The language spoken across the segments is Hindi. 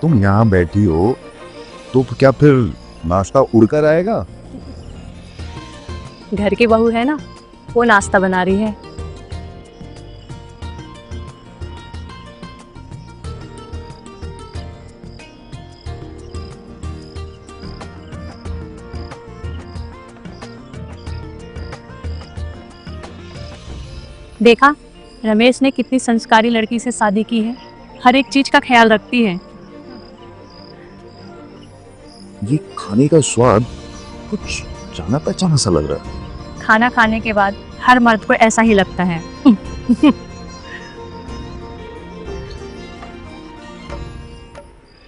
तुम यहाँ बैठी हो तो क्या फिर नाश्ता उड़कर आएगा? घर की बहू है ना, वो नाश्ता बना रही है। देखा, रमेश ने कितनी संस्कारी लड़की से शादी की है, हर एक चीज का ख्याल रखती है। ये खाने का स्वाद कुछ जाना पहचाना सा लग रहा है। खाना खाने के बाद हर मर्द को ऐसा ही लगता है।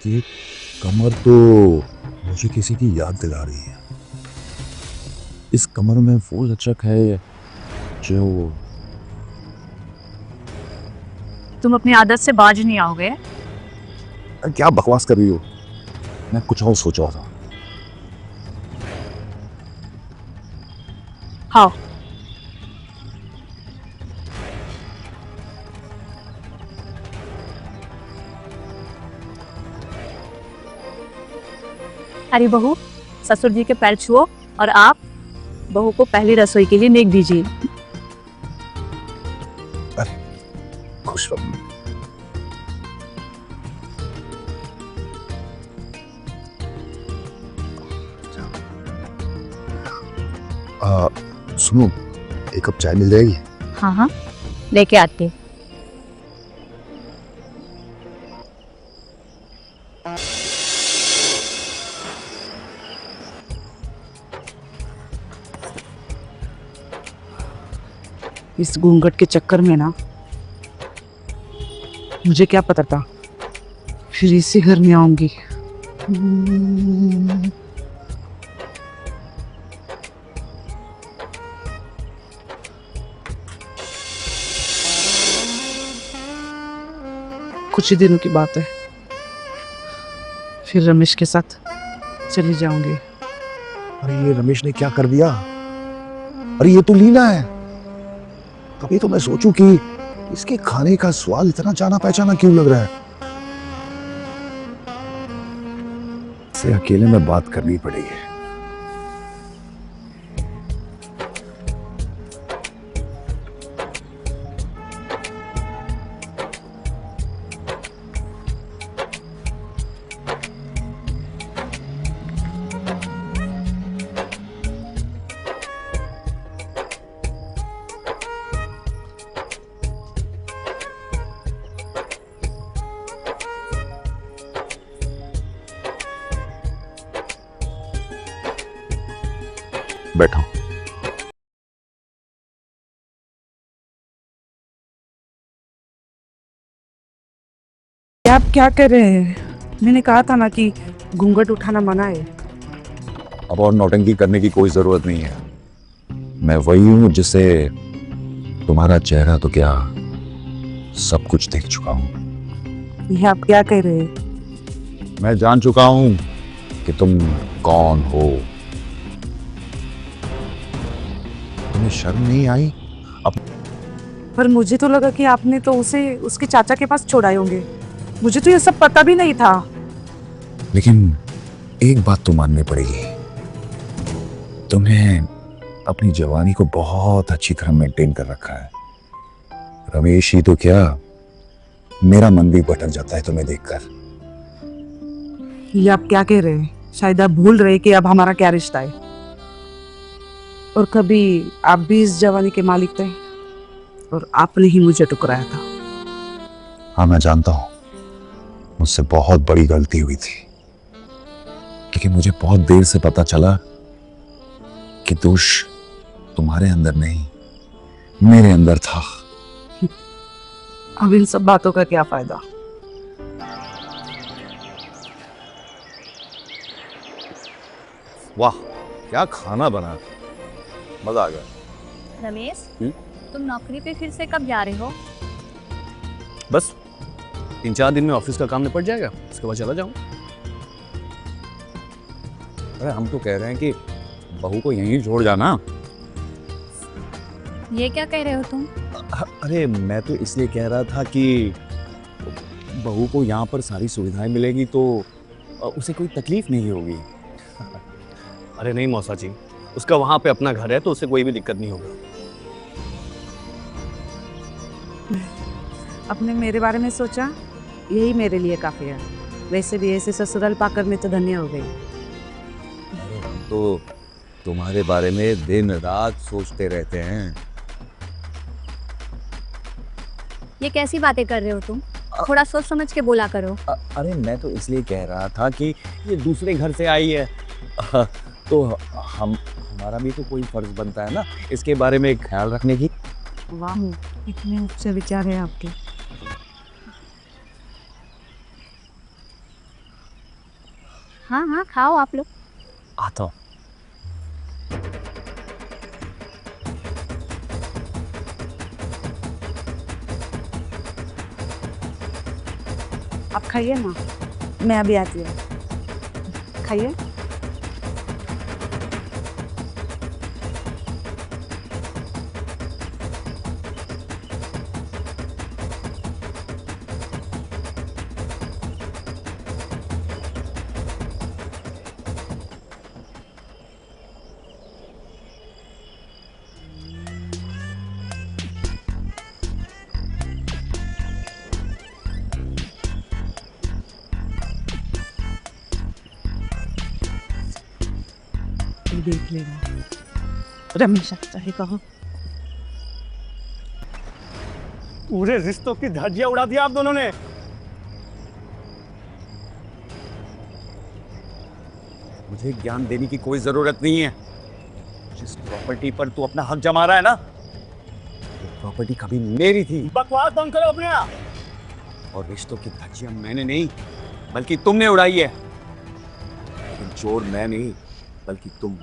ये कमर तो मुझे किसी की याद दिला रही है। इस कमर में वो लचक है जो... तुम अपनी आदत से बाज नहीं आओगे। क्या बकवास कर रही हो? मैं कुछ और सोच रहा था। हाँ, अरे बहू, ससुर जी के पैर छुओ और आप बहू को पहली रसोई के लिए नेक दीजिए। खुश रहो। सुनो, एक कप चाय मिल जाएगी? हाँ हाँ, लेके आती हूँ। इस घूंघट के चक्कर में ना, मुझे क्या पता था फिर इसी घर में आऊंगी। कुछ ही दिनों की बात है, फिर रमेश के साथ चली जाऊंगी। अरे ये रमेश ने क्या कर दिया? अरे ये तो लीना है। कभी तो मैं सोचूं कि इसके खाने का स्वाद इतना जाना पहचाना क्यों लग रहा है। इसे अकेले में बात करनी पड़ेगी। बैठो। आप क्या कर रहे हैं? मैंने कहा था ना कि घूंघट उठाना मना है। अब और नौटंकी करने की कोई जरूरत नहीं है। मैं वही हूं जिसे तुम्हारा चेहरा तो क्या सब कुछ देख चुका हूं। ये आप क्या कह रहे हैं? मैं जान चुका हूं कि तुम कौन हो। तुम्हें शर्म नहीं आई? पर मुझे तो लगा कि आपने तो उसे उसके चाचा के पास छोड़ाए होंगे। मुझे तो ये सब पता भी नहीं था। लेकिन एक बात तो माननी पड़ेगी, तुम्हें अपनी जवानी को बहुत अच्छी तरह मेंटेन कर रखा है। रमेश ही तो क्या, मेरा मन भी भटक जाता है तुम्हें देखकर। ये आप क्या कह रहे हैं? शायद आप भूल रहे कि अब हमारा क्या रिश्ता है। और कभी आप भी इस जवानी के मालिक थे और आपने ही मुझे ठुकराया था। हाँ मैं जानता हूं, मुझसे बहुत बड़ी गलती हुई थी, लेकिन मुझे बहुत देर से पता चला कि दोष तुम्हारे अंदर नहीं, मेरे अंदर था। अब इन सब बातों का क्या फायदा? वाह, क्या खाना बना, मजा आ गया। रमेश, तुम नौकरी पे फिर से कब जा रहे हो? बस 3-4 दिन में ऑफिस का काम निपट जाएगा, उसके बाद चला जाऊँ। अरे हम तो कह रहे हैं कि बहू को यहीं छोड़ जाना। ये क्या कह रहे हो तुम? अरे मैं तो इसलिए कह रहा था कि बहू को यहाँ पर सारी सुविधाएं मिलेगी तो उसे कोई तकलीफ नहीं होगी। अरे नहीं मौसा जी, उसका वहाँ पे अपना घर है तो उसे कोई भी दिक्कत नहीं होगा। आपने मेरे बारे में सोचा, यही मेरे लिए काफी है। वैसे भी ऐसे ससुराल पाकर मैं तो धन्य हो गई। तो तुम्हारे बारे में दिन रात सोचते रहते हैं। ये कैसी बातें कर रहे हो तुम? थोड़ा सोच समझ के बोला करो। अरे मैं तो इसलिए कह रहा था कि ये दूसरे घर से आई है, तो हमारा भी तो कोई फर्ज बनता है ना इसके बारे में ख्याल रखने की। वाह, इतने अच्छे विचार हैं आपके। हाँ हाँ, खाओ आप लोग। आता हूँ। आप खाइए ना, मैं अभी आती हूँ। खाइए। देख लेगा रमेश, चाहे कहो। पूरे रिश्तों की धज्जियां उड़ा दिया आप दोनों ने। मुझे ज्ञान देने की कोई जरूरत नहीं है। जिस प्रॉपर्टी पर तू अपना हक जमा रहा है ना, वो प्रॉपर्टी कभी मेरी थी। बकवास बंद करो अपने आप। और रिश्तों की धज्जियां मैंने नहीं बल्कि तुमने उड़ाई है। लेकिन चोर मैं नहीं बल्कि तुम,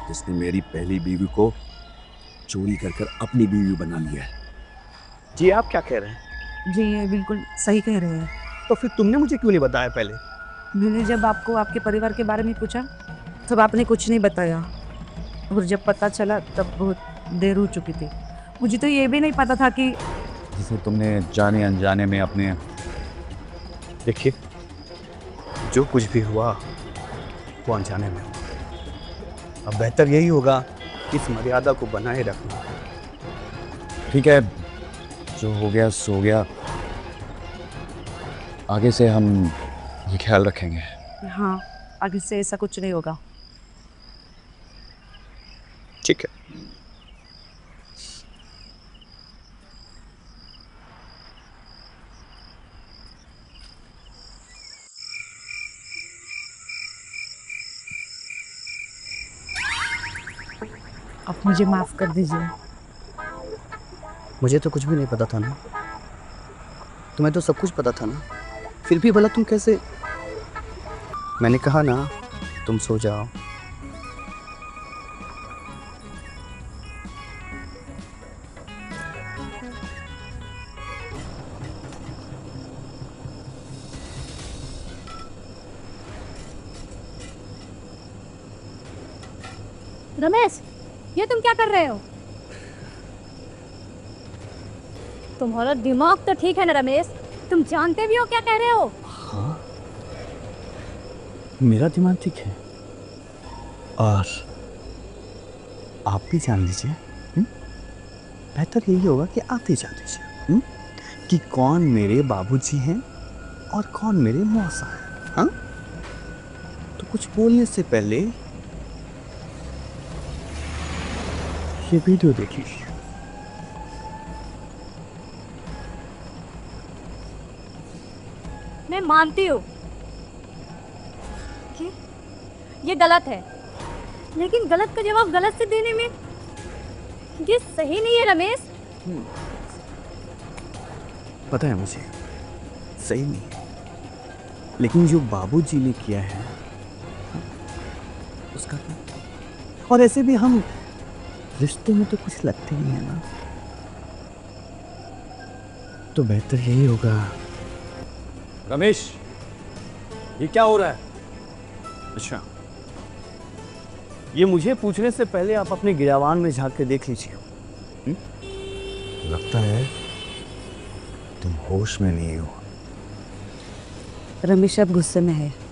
जिसने मेरी पहली बीवी को चोरी कर कर अपनी बीवी बना लिया है। जी आप क्या कह रहे हैं? जी ये बिल्कुल सही कह रहे हैं। तो फिर तुमने मुझे क्यों नहीं बताया पहले? मैंने जब आपको आपके परिवार के बारे में पूछा तब आपने कुछ नहीं बताया, और जब पता चला तब बहुत देर हो चुकी थी। मुझे तो ये भी नहीं पता था कि जिसे तुमने जाने अनजाने में अपने। देखिए, जो कुछ भी हुआ वो अनजाने में हुआ। अब बेहतर यही होगा कि इस मर्यादा को बनाए रखना। ठीक है, जो हो गया सो गया। आगे से हम ये ख्याल रखेंगे। हाँ, आगे से ऐसा कुछ नहीं होगा। ठीक है। आप मुझे माफ कर दीजिए। मुझे तो कुछ भी नहीं पता था ना। तुम्हें तो सब कुछ पता था ना, फिर भी भला तुम कैसे? मैंने कहा ना तुम सो जाओ। रमेश, ये तुम क्या कर रहे हो? तुम्हारा दिमाग तो ठीक है ना रमेश? तुम जानते भी हो क्या कह रहे हो? हाँ, मेरा दिमाग ठीक है और आप भी जान लीजिए। बेहतर यही होगा कि आप भी जान लीजिए कि कौन मेरे बाबूजी हैं और कौन मेरे मौसा हैं। हाँ, तो कुछ बोलने से पहले ये वीडियो देख लीजिए। मैं मानती हूँ कि ये गलत है, लेकिन गलत का जवाब गलत से देने में ये सही नहीं है रमेश। पता है मुझे सही नहीं है, लेकिन जो बाबूजी ने किया है उसका क्या? और ऐसे भी हम रिश्ते में तो कुछ लगते ही है ना, तो बेहतर यही होगा। रमेश, ये क्या हो रहा है? अच्छा, ये मुझे पूछने से पहले आप अपने गिरावान में झांक के देख लीजिए। लगता है तुम होश में नहीं हो। रमेश अब गुस्से में है।